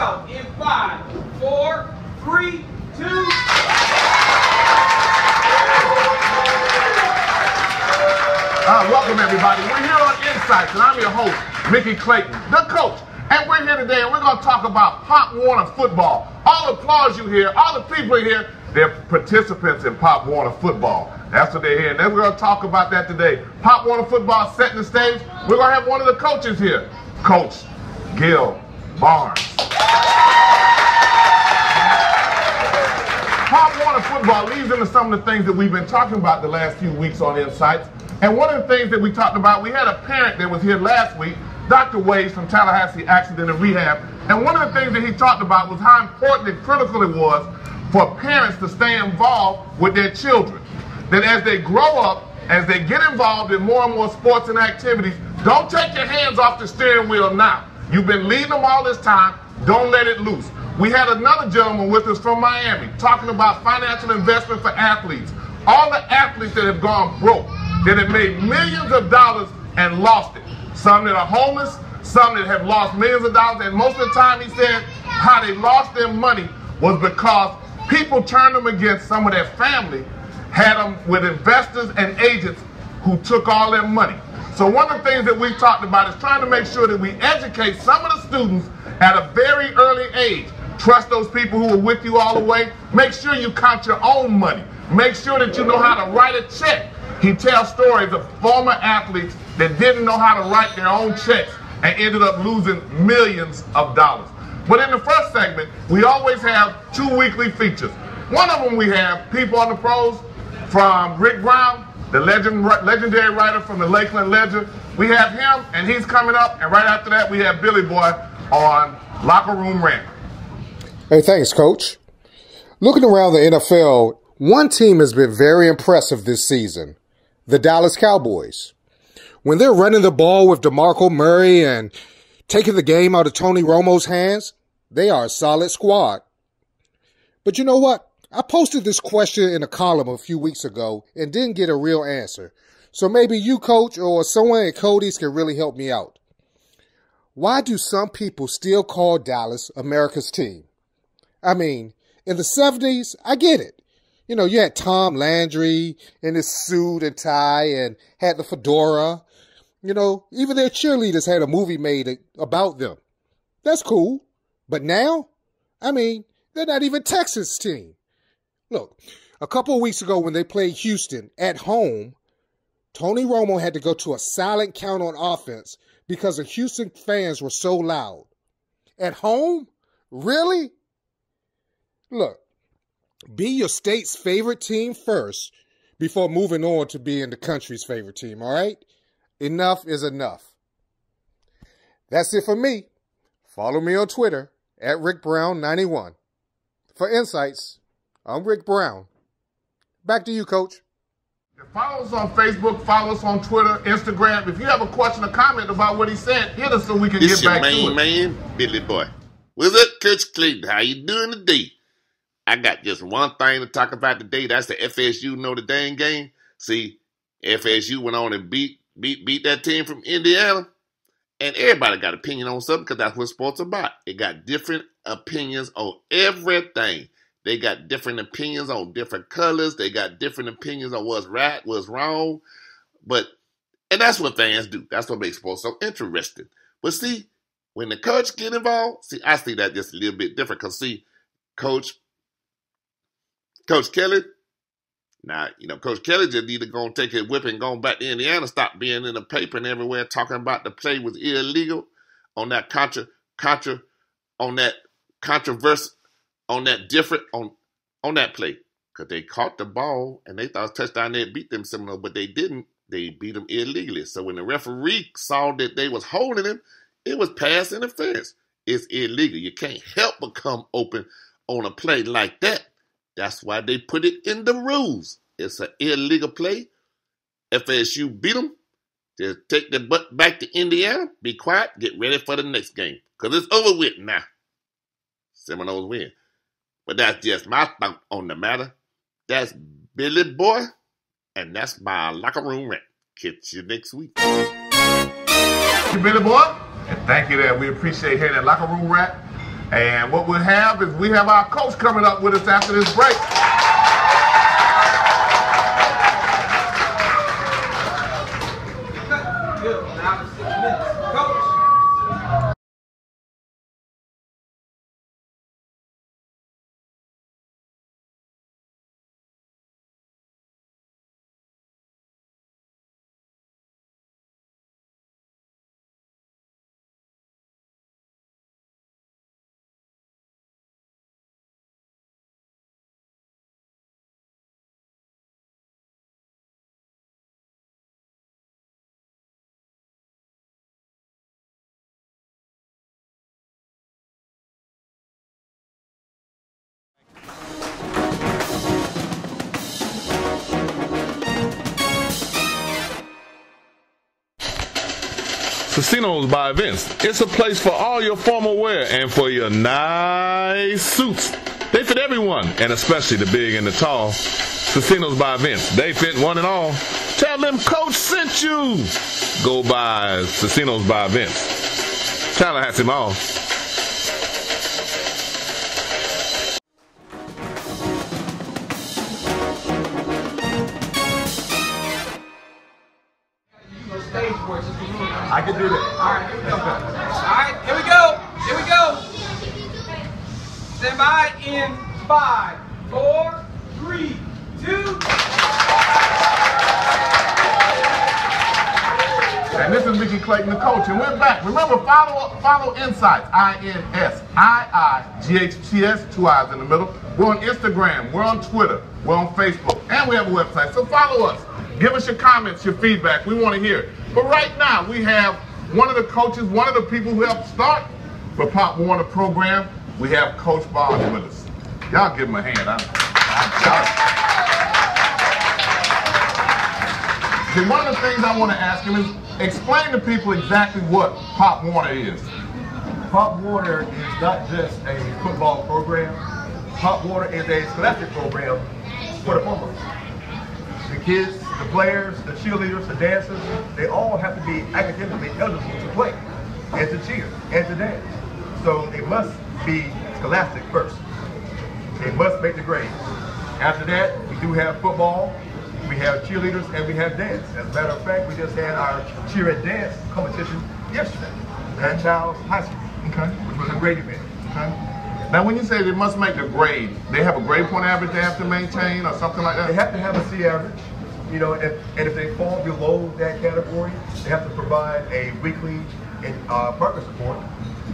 go. In 5, 4, 3, 2. Welcome everybody. We're here on Insights, and I'm your host, Mickey Clayton, the coach. And we're here today, and we're going to talk about Pop Warner football. All the applause you hear, all the people here, they're participants in Pop Warner football. That's what they're here, and then we're going to talk about that today. Pop Warner football setting the stage. We're going to have one of the coaches here, Coach Gil Barnes. Pop Warner football leads into some of the things that we've been talking about the last few weeks on Insights. And one of the things that we talked about, we had a parent that was here last week, Dr. Ways from Tallahassee Accident and Rehab. And one of the things that he talked about was how important and critical it was for parents to stay involved with their children. That as they grow up, as they get involved in more and more sports and activities, don't take your hands off the steering wheel now. You've been leading them all this time. Don't let it loose. We had another gentleman with us from Miami talking about financial investment for athletes. All the athletes that have gone broke, that have made millions of dollars and lost it. Some that are homeless, some that have lost millions of dollars, and most of the time he said how they lost their money was because people turned them against some of their family, had them with investors and agents who took all their money. So one of the things that we talked about is trying to make sure that we educate some of the students at a very early age. Trust those people who are with you all the way. Make sure you count your own money. Make sure that you know how to write a check. He tells stories of former athletes that didn't know how to write their own checks and ended up losing millions of dollars. But in the first segment, we always have 2 weekly features. One of them we have People on the Pros from Rick Brown, the legendary writer from the Lakeland Ledger. We have him, and he's coming up. And right after that, we have Billy Boy on Locker Room Rant. Hey, thanks, Coach. Looking around the NFL, one team has been very impressive this season. The Dallas Cowboys. When they're running the ball with DeMarco Murray and taking the game out of Tony Romo's hands, they are a solid squad. But you know what? I posted this question in a column a few weeks ago and didn't get a real answer. So maybe you, Coach, or someone at Cody's can really help me out. Why do some people still call Dallas America's team? I mean, in the 70s, I get it. You know, you had Tom Landry in his suit and tie and had the fedora. You know, even their cheerleaders had a movie made about them. That's cool. But now, I mean, they're not even Texas' team. Look, a couple of weeks ago when they played Houston at home, Tony Romo had to go to a silent count on offense because the Houston fans were so loud. At home? Really? Look. Be your state's favorite team first before moving on to being the country's favorite team, all right? Enough is enough. That's it for me. Follow me on Twitter at RickBrown91. For Insights, I'm Rick Brown. Back to you, Coach. Follow us on Facebook, follow us on Twitter, Instagram. If you have a question or comment about what he said, hit us so we can get back to it. This your main man, Billy Boy. What's up, Coach Clayton? How you doing today? I got just one thing to talk about today. That's the FSU Notre Dame game. See, FSU went on and beat that team from Indiana. And everybody got opinion on something because that's what sports about. They got different opinions on everything. They got different opinions on different colors. They got different opinions on what's right, what's wrong. And that's what fans do. That's what makes sports so interesting. But see, when the coach get involved, see, I see that just a little bit different. Because see, Coach Kelly, now, you know, Coach Kelly just need to go and take his whip and go back to Indiana, stop being in the paper and everywhere talking about the play was illegal on that controversy, on that play. Because they caught the ball and they thought it was a touchdown, they beat them Seminole, but they didn't. They beat them illegally. So when the referee saw that they was holding him, it was pass interference. It's illegal. You can't help but come open on a play like that. That's why they put it in the rules. It's an illegal play. FSU beat them. Just take the butt back to Indiana. Be quiet. Get ready for the next game. Because it's over with now. Seminoles win. But that's just my thought on the matter. That's Billy Boy. And that's my locker room rant. Catch you next week. Thank you, Billy Boy. And thank you there. We appreciate hearing that locker room rant. And what we have is we have our coach coming up with us after this break. Good. Now for 6 minutes. Coach. Casinos by Events. It's a place for all your formal wear and for your nice suits. They fit everyone, and especially the big and the tall. Casinos by Events. They fit one and all. Tell them Coach sent you. Go by Casinos by Events. Tallahassee Mall. I can do that. All right, here we go. All right, here we go. Here we go. Stand by in 5, 4, 3, 2. And this is Mickey Clayton, the coach, and we're back. Remember, follow Insights, INSIIGHTS, 2 I's in the middle. We're on Instagram, we're on Twitter, we're on Facebook, and we have a website. So follow us. Give us your comments, your feedback. We want to hear it. But right now, we have one of the coaches, one of the people who helped start the Pop Warner program. We have Coach Barnes with us. Y'all give him a hand. See, one of the things I want to ask him is explain to people exactly what Pop Warner is. Pop Warner is not just a football program. Pop Warner is a scholastic program for the farmers. The kids, the players, the cheerleaders, the dancers, they all have to be academically eligible to play and to cheer and to dance. So they must be scholastic first. They must make the grade. After that, we do have football, we have cheerleaders, and we have dance. As a matter of fact, we just had our cheer and dance competition yesterday at Tallahassee, which was a great event. Now, when you say they must make the grade, they have a grade point average they have to maintain or something like that? They have to have a C average, you know, and if they fall below that category, they have to provide a weekly progress report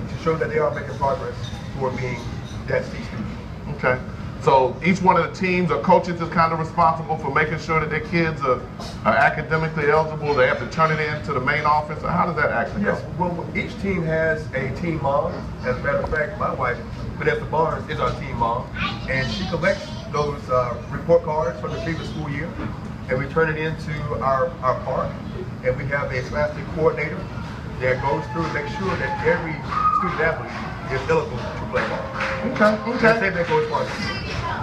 to show that they are making progress toward being that C student. Okay. So each one of the teams or coaches is kind of responsible for making sure that their kids are academically eligible. They have to turn it in to the main office. Or how does that actually go? Yes, well, each team has a team mom. As a matter of fact, my wife, Gil Barnes, is our team mom, and she collects those report cards from the previous school year, and we turn it into our park, and we have a scholastic coordinator that goes through and makes sure that every student athlete is eligible to play ball. Okay. Same thing goes for us.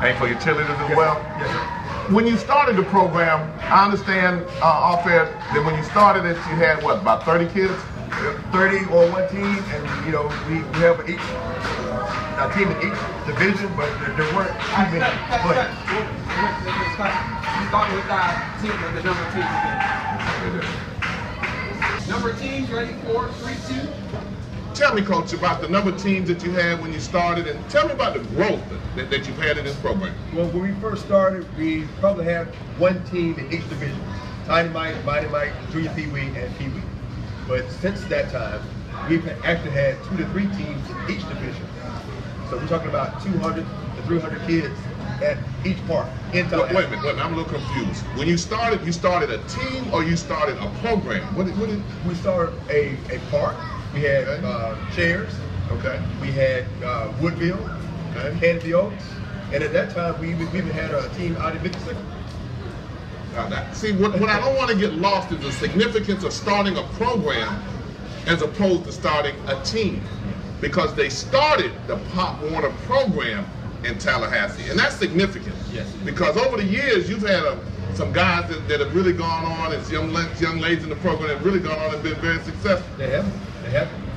And for your cheerleaders as Yes, well? Yes, sir. When you started the program, I understand off air that when you started it, you had what, about 30 kids? 30 on one team, and you know we have a team in each division, but there weren't too many players. We start with our team, the number of teams again. Number of teams, ready? 4, 3, 2. Tell me, Coach, about the number of teams that you had when you started, and tell me about the growth that you've had in this program. Well, when we first started, we probably had one team in each division: Tiny Mike, Mighty Mike, Junior Pee Wee, and Pee Wee. But since that time, we've actually had 2 to 3 teams in each division. So we're talking about 200 to 300 kids at each park in Tallahassee. Wait a minute, I'm a little confused. When you started a team or you started a program? What did we started a park. We had chairs. Okay. We had Woodville, Kennedy Oaks, and at that time we even had a team out in Mississippi. See, what I don't want to get lost is the significance of starting a program as opposed to starting a team, because they started the Pop Warner program in Tallahassee, and that's significant. Yes. Because over the years, you've had some guys that have really gone on, and young ladies in the program that have really gone on and been very successful. They have.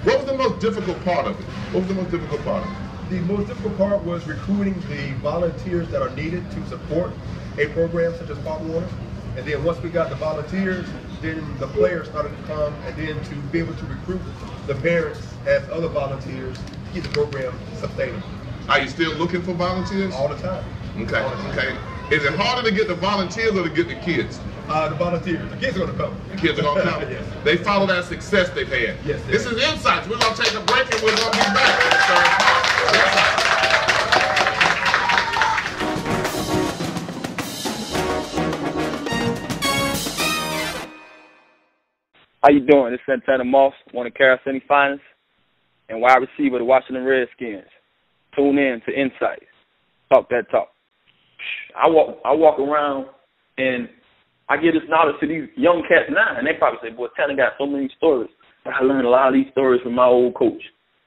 What was the most difficult part of it? What was the most difficult part of it? The most difficult part was recruiting the volunteers that are needed to support a program such as Pop Warner. And then once we got the volunteers, then the players started to come, and then to be able to recruit the parents as other volunteers to keep the program sustainable. Are you still looking for volunteers? All the time. Okay, okay. Is it harder to get the volunteers or to get the kids? The volunteers. The kids are going to come. The kids are going to come? Yes. They follow that success they've had. Yes. This is Insights. We're going to take a break and we're going to be back. How you doing? This is Santana Moss, one of Carroll City finest and wide receiver of the Washington Redskins. Tune in to Insights. Talk that talk. I walk around and I get this knowledge to these young cats now, and they probably say, boy, Tanner got so many stories. I learned a lot of these stories from my old coach,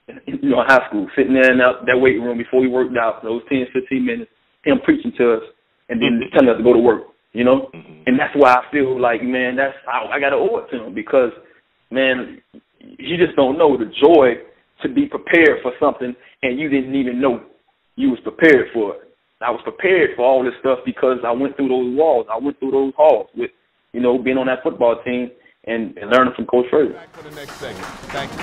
in high school, sitting there in that weight room before we worked out for those 10, 15 minutes, him preaching to us, and then telling us to go to work, you know? And that's why I feel like, man, I got to owe it to him because, man, you just don't know the joy to be prepared for something and you didn't even know you was prepared for it. I was prepared for all this stuff because I went through those walls. I went through those halls with, being on that football team and learning from Coach Frazier. Back for the next segment. Thank you.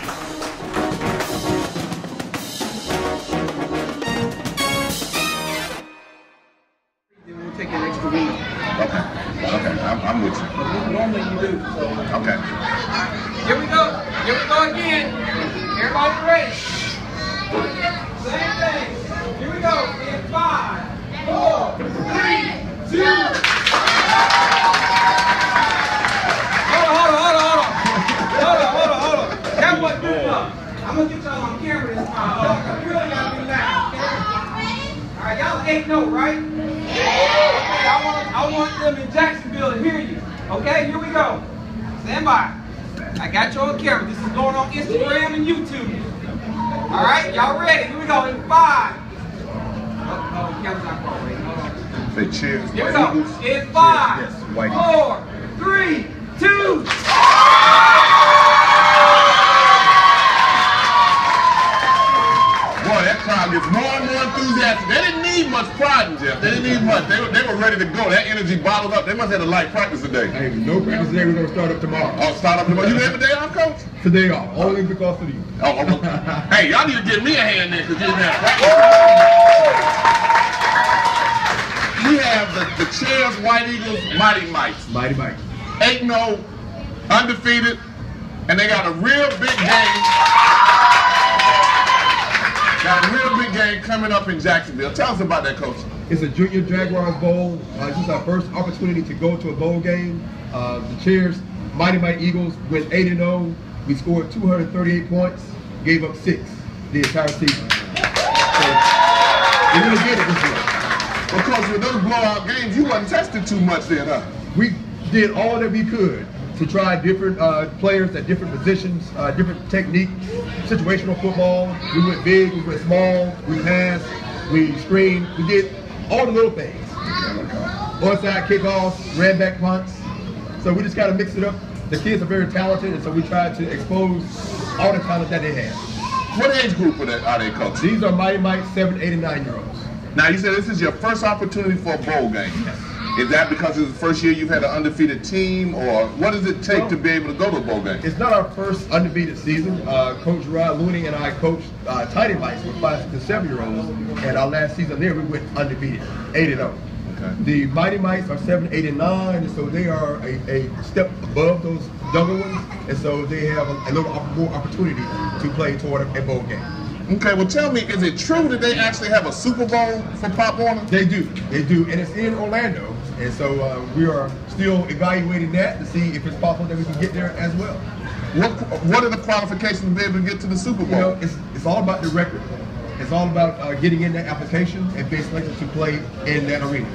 We'll take an extra week. Okay, I'm with you. Normally you do. So. Okay. Here we go again. Everybody ready? Same thing. Here we go. In 5, 4, 3, 2. Hold on. That wasn't good enough. I'm gonna get y'all on camera this time. You really gotta do that. All right, y'all 8-0, right? Okay, I want them in Jacksonville to hear you. Okay, here we go. Stand by. I got you on camera. This is going on Instagram and YouTube. All right, y'all ready? Here we go. In 5. Oh, camera's not going. Hold on. Say cheers. Here we go. In 5, 4, 3, 2. Boy, that crowd gets more and more enthusiastic. They didn't need much pride, Jeff. They didn't need much. They were ready to go. That energy bottled up. They must have had a light practice today. Hey, no practice today. We're going to start up tomorrow. Oh, start up tomorrow. You have a day off, Coach? Today off. Only because of you. Oh, hey, y'all need to give me a hand there because you didn't have practice. We have the Cheers White Eagles Mighty Mites. Mighty Mike. 8-0, undefeated, and they got a real big game. Got a real big game coming up in Jacksonville. Tell us about that, Coach. It's a Junior Jaguars Bowl. This is our first opportunity to go to a bowl game. The Cheers Mighty Mite Eagles went 8-0. We scored 238 points, gave up 6 the entire season. So, they really did it this year. Well, Coach, with those blowout games, you wasn't tested too much then, huh? We did all that we could to try different players at different positions, different technique, situational football. We went big, we went small, we passed, we screened, we did all the little things. Onside kickoffs, ran back punts. So we just kind of mixed it up. The kids are very talented, and so we tried to expose all the talent that they have. What age group are they, Coach? These are Mighty Mite 7, 8, and 9-year-olds. Now, you said this is your first opportunity for a bowl game. Yes. Is that because it's the first year you've had an undefeated team, or what does it take to be able to go to a bowl game? It's not our first undefeated season. Coach Rod Looney and I coached Tiny Mites with 5 to 7-year-olds, and our last season there we went undefeated, 8-0. Okay. The Mighty Mites are 7, 8, and 9, and so they are a step above those younger ones, and so they have a little more opportunity to play toward a bowl game. Okay, well tell me, is it true that they actually have a Super Bowl for Pop Warner? They do, and it's in Orlando, and so we are still evaluating that to see if it's possible that we can get there as well. What are the qualifications to be able to get to the Super Bowl? You know, it's all about the record. It's all about getting in that application and being selected to play in that arena.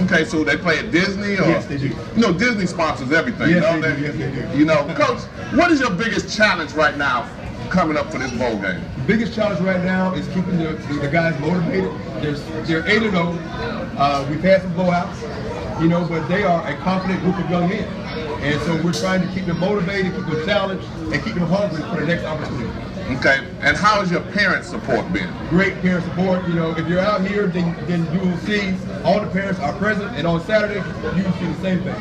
Okay, so they play at Disney? Or, yes, they do. You know, Disney sponsors everything. Yes, don't they do. Yes, they do. You know, Coach, what is your biggest challenge right now coming up for this bowl game? The biggest challenge right now is keeping the guys motivated. They're 8-0. We've had some blowouts, you know, but they are a confident group of young men. And so we're trying to keep them motivated, keep them challenged, and keep them hungry for the next opportunity. Okay, and how has your parent support been? Great parent support. You know, if you're out here, then you will see all the parents are present, and on Saturday, you will see the same thing.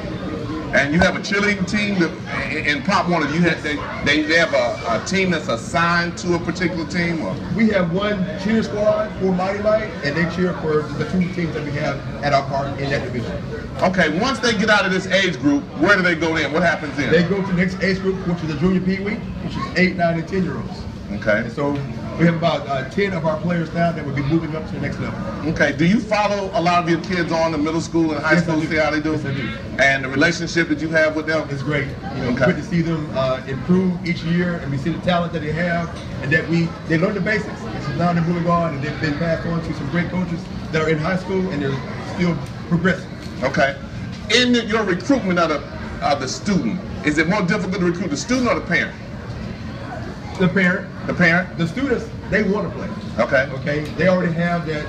And you have a cheerleading team that, in Pop Warner, they have a team that's assigned to a particular team? Or? We have one cheer squad for Mighty Light, and they cheer for the 2 teams that we have at our park in that division. Okay, once they get out of this age group, where do they go then? What happens then? They go to the next age group, which is the junior Pee Wee, which is 8, 9, and 10-year-olds. Okay. And so we have about 10 of our players now that will be moving up to the next level. Okay. Do you follow a lot of your kids on the middle school and high school to see how they do? Yes, I do. And the relationship that you have with them? It's great. You know, okay. It's good to see them improve each year, and we see the talent that they have, and that they learn the basics. This is now they're moving on, and they've been passed on to some great coaches that are in high school, and they're still progressing. Okay. In your recruitment of the student, is it more difficult to recruit the student or the parent? The parent. The parent? The students, they want to play. Okay. Okay. They already have that,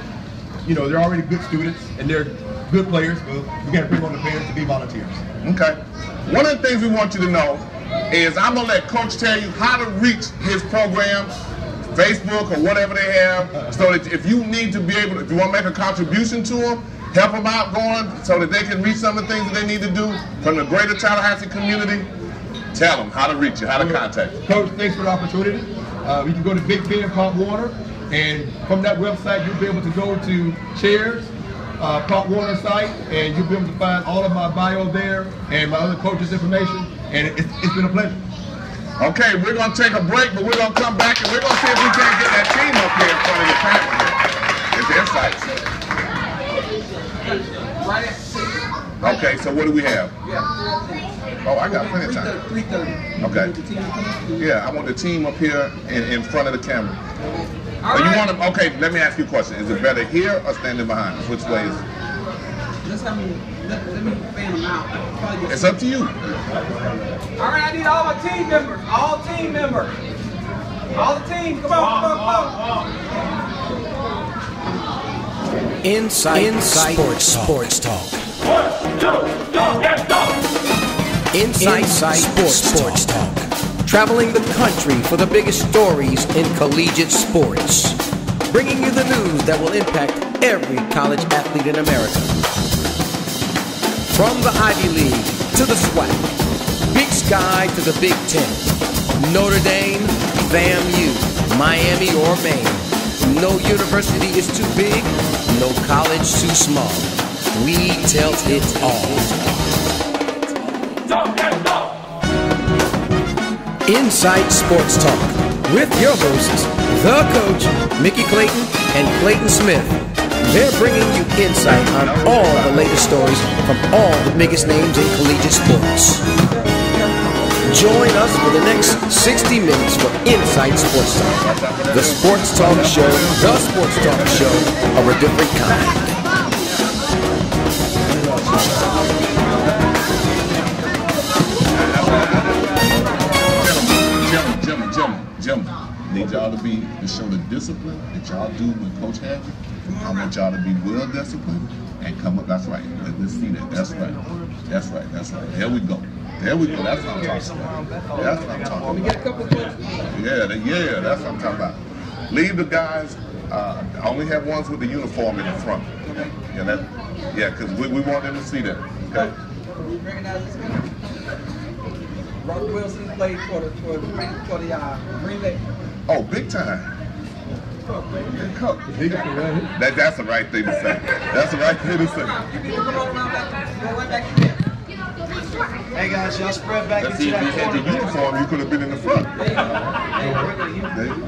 you know, they're already good students and they're good players, but we got to bring on the parents to be volunteers. Okay. One of the things we want you to know is I'm going to let Coach tell you how to reach his program, Facebook or whatever they have, so that if you need to be able to, if you want to make a contribution to them, help them out going so that they can reach some of the things that they need to do from the greater Tallahassee community. Tell them how to reach you, how to contact you. Coach, thanks for the opportunity. You can go to Big Ben Pop Warner, and from that website, you'll be able to go to Chairs, Pop Warner site, and you'll be able to find all of my bio there and my other coaches' information, and it's been a pleasure. Okay, we're going to take a break, but we're going to come back and we're going to see if we can't get that team up here in front of the camera. It's insights. Okay, so what do we have? Oh, I got plenty of time. 3:30. Okay. Yeah, I want the team up here in front of the camera. So you want them? Okay, let me ask you a question. Is it better here or standing behind us? Which way is it? Let me fan them out. It's up to you. All right, I need all my team members. All team members. All the teams. Come on. Inside Sports Talk. 1, 2, don't get Inside Sports Talk. Traveling the country for the biggest stories in collegiate sports. Bringing you the news that will impact every college athlete in America. From the Ivy League to the SWAC, Big Sky to the Big Ten, Notre Dame, FAMU, Miami or Maine. No university is too big, no college too small. We tell it all. Inside Sports Talk with your hosts, the coach, Mickey Clayton and Clayton Smith. They're bringing you insight on all the latest stories from all the biggest names in collegiate sports. Join us for the next 60 minutes for Inside Sports Talk, the sports talk show of a different kind. Gentlemen, need y'all to show the discipline that y'all do when Coach has you. I want y'all to be well disciplined and come up. That's right. Let's see that. That's right. There we go. That's what I'm talking about. Yeah, that's what I'm talking about. Leave the guys. Only have ones with the uniform in the front. Yeah, because we want them to see that. Okay. Robert Wilson played for the Green Bay. Oh, big time. That's the right thing to say. Hey guys, y'all spread back into that corner. If you had the uniform, you could have been in the front. You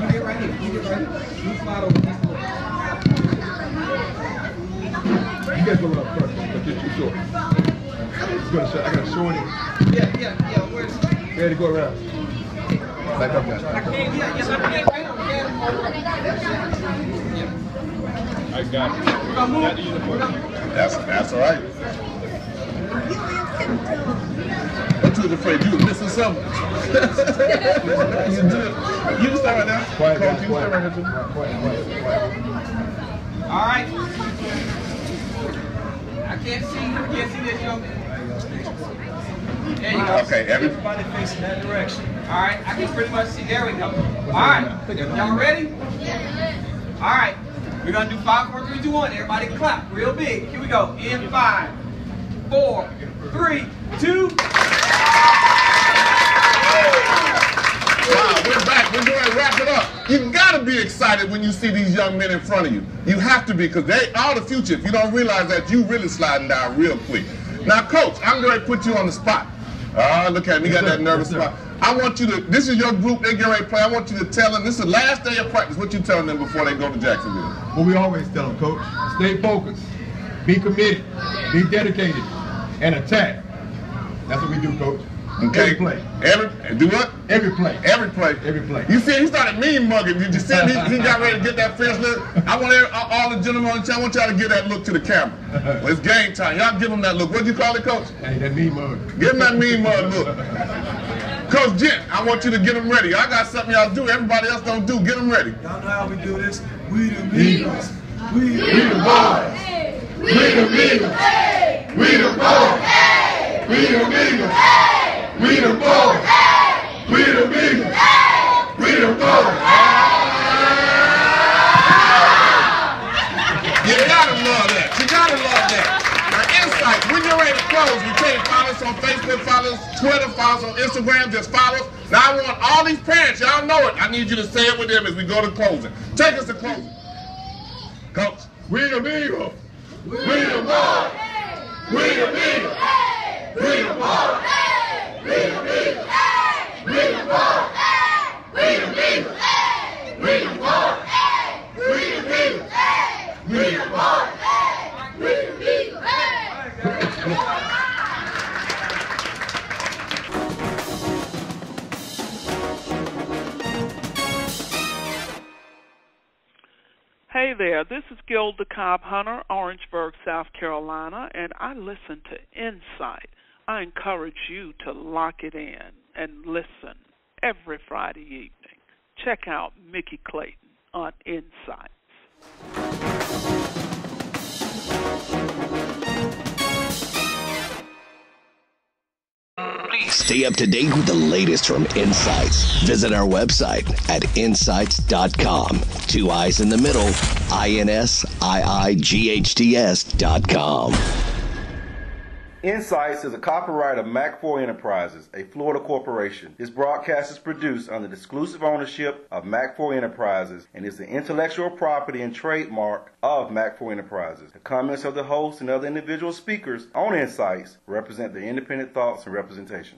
get right here. You slide over this way. You guys go up first, but you're too short. I got a short in. Yeah. Where's ready to go around. Back up, guys. I got it. That's all right. I'm too afraid you were missing something. You start right now. Quiet, Coach, guys, you start right now. Quiet. All right. I can't see this young man. Okay, everybody facing that direction. All right, I can pretty much see. There we go. All right, y'all ready? All right, we're gonna do 5, 4, 3, 2, 1. Everybody clap real big. Here we go. In 5, 4, 3, 2. Wow, we're back. We're going to wrap it up. You've got to be excited when you see these young men in front of you. You have to be, because they are the future. If you don't realize that, you really sliding down real quick. Now, Coach, I'm going to put you on the spot. Look at me, got that nervous spot. I want you to, this is your group, they're getting ready to play. I want you to tell them, this is the last day of practice. What you telling them before they go to Jacksonville? Well, we always tell them, Coach, stay focused, be committed, be dedicated, and attack. That's what we do, Coach. Okay. Every play. Do what? Every play. Every play. Every play. You see, he started mean mugging. Did you see him? He got ready to get that fierce look. I want all the gentlemen on the channel, I want y'all to give that look to the camera. Well, it's game time. Y'all give him that look. What'd you call it, Coach? Hey, that mean mug. Give him that mean mug look. Coach Gent, I want you to get them ready. I got something y'all do everybody else don't do. Get them ready. Y'all know how we do this. We the Eagles. We the boys. We the Eagles. We the boys. We the Eagles. We the boys. We the Eagles. We the boys. You gotta love that. You gotta love that. Now, Insight, when you're ready to close, we tell you follow us on Facebook, follow us Twitter, follow us on Instagram, just follow us. Now, I want all these parents, y'all know it. I need you to say it with them as we go to closing. Take us to closing. Coach. We the Eagles. We the boys. We the Eagles. We the boys. We the Eagles. We the boys. We the Eagles. We the boys. We the Eagles. We the boys. We the Eagles. Hey there, this is Gil the Cobb Hunter, Orangeburg, South Carolina, and I listen to Insight. I encourage you to lock it in and listen every Friday evening. Check out Mickey Clayton on Insights. Stay up to date with the latest from Insights. Visit our website at insights.com. 2 I's in the middle, INSIIGHTS.com. Insights is a copyright of Mac4 Enterprises, a Florida corporation. This broadcast is produced under the exclusive ownership of Mac4 Enterprises and is the intellectual property and trademark of Mac4 Enterprises. The comments of the host and other individual speakers on Insights represent their independent thoughts and representation.